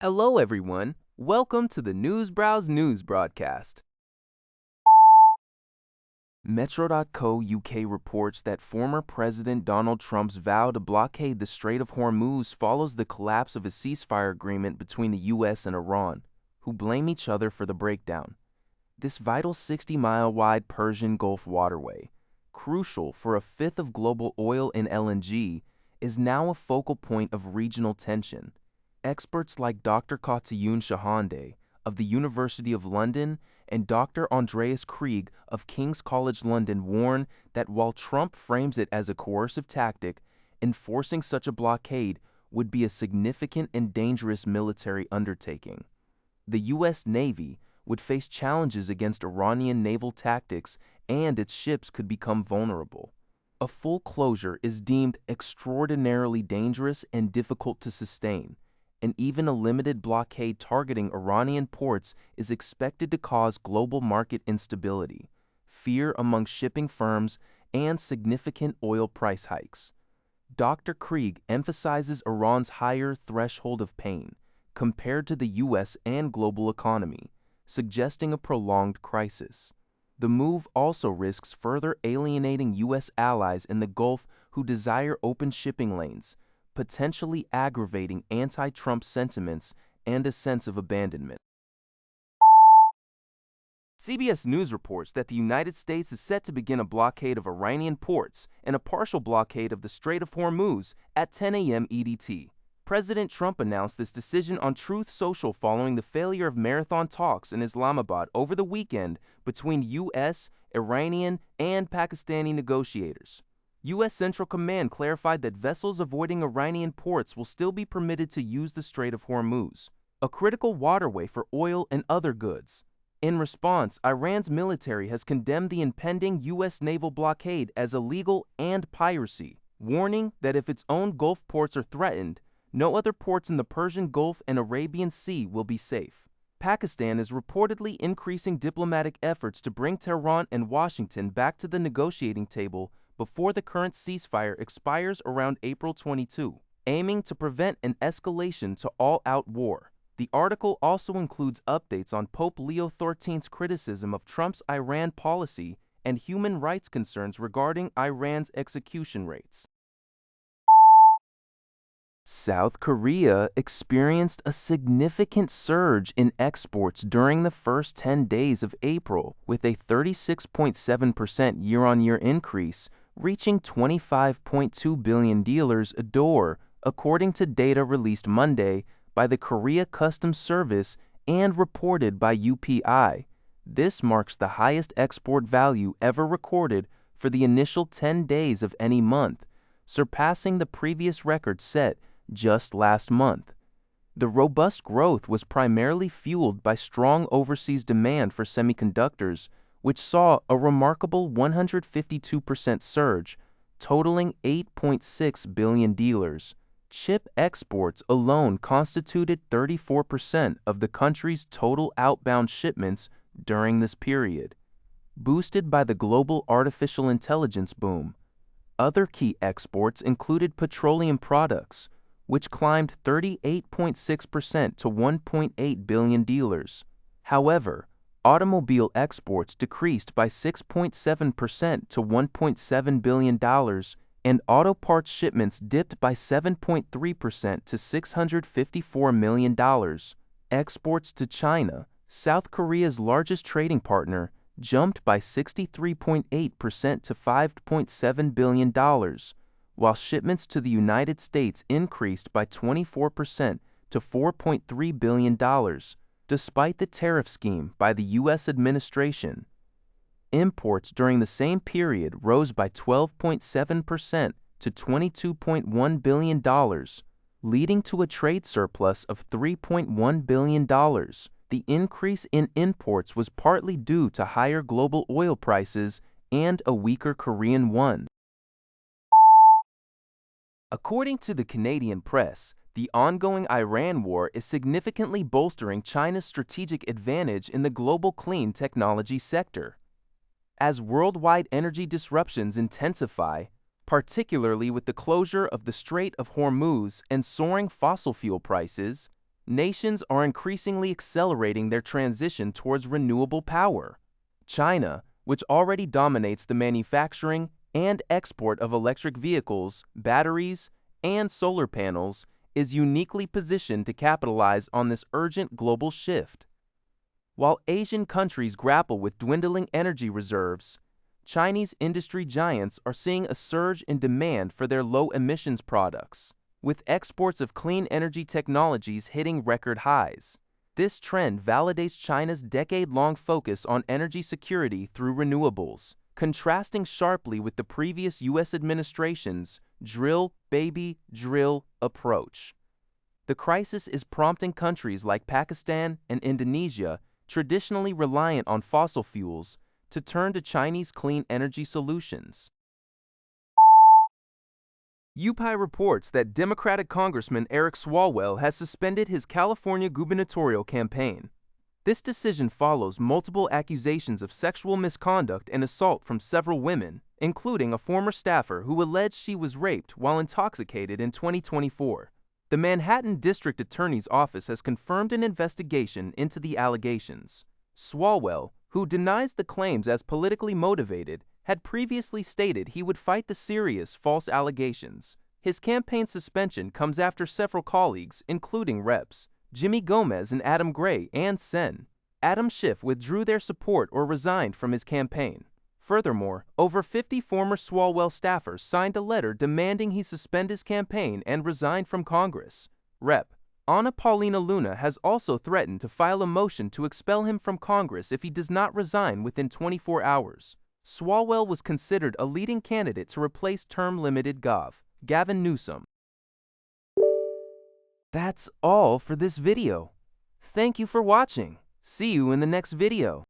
Hello, everyone. Welcome to the Newsbrowse News broadcast. Metro.co UK reports that former President Donald Trump's vow to blockade the Strait of Hormuz follows the collapse of a ceasefire agreement between the US and Iran, who blame each other for the breakdown. This vital 60-mile-wide Persian Gulf waterway, crucial for a fifth of global oil and LNG, is now a focal point of regional tension. Experts like Dr. Qatayoun Shahande of the University of London and Dr. Andreas Krieg of King's College London warn that while Trump frames it as a coercive tactic, enforcing such a blockade would be a significant and dangerous military undertaking. The U.S. Navy would face challenges against Iranian naval tactics, and its ships could become vulnerable. A full closure is deemed extraordinarily dangerous and difficult to sustain, and even a limited blockade targeting Iranian ports is expected to cause global market instability, fear among shipping firms, and significant oil price hikes. Dr. Krieg emphasizes Iran's higher threshold of pain compared to the U.S. and global economy, suggesting a prolonged crisis. The move also risks further alienating U.S. allies in the Gulf who desire open shipping lanes, potentially aggravating anti-Trump sentiments and a sense of abandonment. CBS News reports that the United States is set to begin a blockade of Iranian ports and a partial blockade of the Strait of Hormuz at 10 a.m. EDT. President Trump announced this decision on Truth Social following the failure of marathon talks in Islamabad over the weekend between U.S., Iranian, and Pakistani negotiators. U.S. Central Command clarified that vessels avoiding Iranian ports will still be permitted to use the Strait of Hormuz, a critical waterway for oil and other goods. In response, Iran's military has condemned the impending U.S. naval blockade as illegal and piracy, warning that if its own Gulf ports are threatened, no other ports in the Persian Gulf and Arabian Sea will be safe. Pakistan is reportedly increasing diplomatic efforts to bring Tehran and Washington back to the negotiating table before the current ceasefire expires around April 22, aiming to prevent an escalation to all-out war. The article also includes updates on Pope Leo XIII's criticism of Trump's Iran policy and human rights concerns regarding Iran's execution rates. South Korea experienced a significant surge in exports during the first 10 days of April, with a 36.7% year-on-year increase, reaching $25.2 billion a door, according to data released Monday by the Korea Customs Service and reported by UPI. This marks the highest export value ever recorded for the initial 10 days of any month, surpassing the previous record set just last month. The robust growth was primarily fueled by strong overseas demand for semiconductors, which saw a remarkable 152% surge, totaling $8.6 billion. Chip exports alone constituted 34% of the country's total outbound shipments during this period, boosted by the global artificial intelligence boom. Other key exports included petroleum products, which climbed 38.6% to $1.8 billion. However, automobile exports decreased by 6.7% to $1.7 billion, and auto parts shipments dipped by 7.3% to $654 million. Exports to China, South Korea's largest trading partner, jumped by 63.8% to $5.7 billion, while shipments to the United States increased by 24% to $4.3 billion. Despite the tariff scheme by the U.S. administration, imports during the same period rose by 12.7% to $22.1 billion, leading to a trade surplus of $3.1 billion. The increase in imports was partly due to higher global oil prices and a weaker Korean won. According to the Canadian press, the ongoing Iran war is significantly bolstering China's strategic advantage in the global clean technology sector. As worldwide energy disruptions intensify, particularly with the closure of the Strait of Hormuz and soaring fossil fuel prices, nations are increasingly accelerating their transition towards renewable power. China, which already dominates the manufacturing and export of electric vehicles, batteries, and solar panels, is uniquely positioned to capitalize on this urgent global shift. While Asian countries grapple with dwindling energy reserves, Chinese industry giants are seeing a surge in demand for their low-emissions products, with exports of clean energy technologies hitting record highs. This trend validates China's decade-long focus on energy security through renewables, contrasting sharply with the previous U.S. administration's drill, baby, drill approach. The crisis is prompting countries like Pakistan and Indonesia, traditionally reliant on fossil fuels, to turn to Chinese clean energy solutions. UPI reports that Democratic Congressman Eric Swalwell has suspended his California gubernatorial campaign. This decision follows multiple accusations of sexual misconduct and assault from several women, including a former staffer who alleged she was raped while intoxicated in 2024. The Manhattan District Attorney's Office has confirmed an investigation into the allegations. Swalwell, who denies the claims as politically motivated, had previously stated he would fight the serious false allegations. His campaign suspension comes after several colleagues, including Reps. Jimmy Gomez and Adam Gray and Sen. Adam Schiff withdrew their support or resigned from his campaign. Furthermore, over 50 former Swalwell staffers signed a letter demanding he suspend his campaign and resign from Congress. Rep. Ana Paulina Luna has also threatened to file a motion to expel him from Congress if he does not resign within 24 hours. Swalwell was considered a leading candidate to replace term-limited Gov. Gavin Newsom. That's all for this video. Thank you for watching. See you in the next video.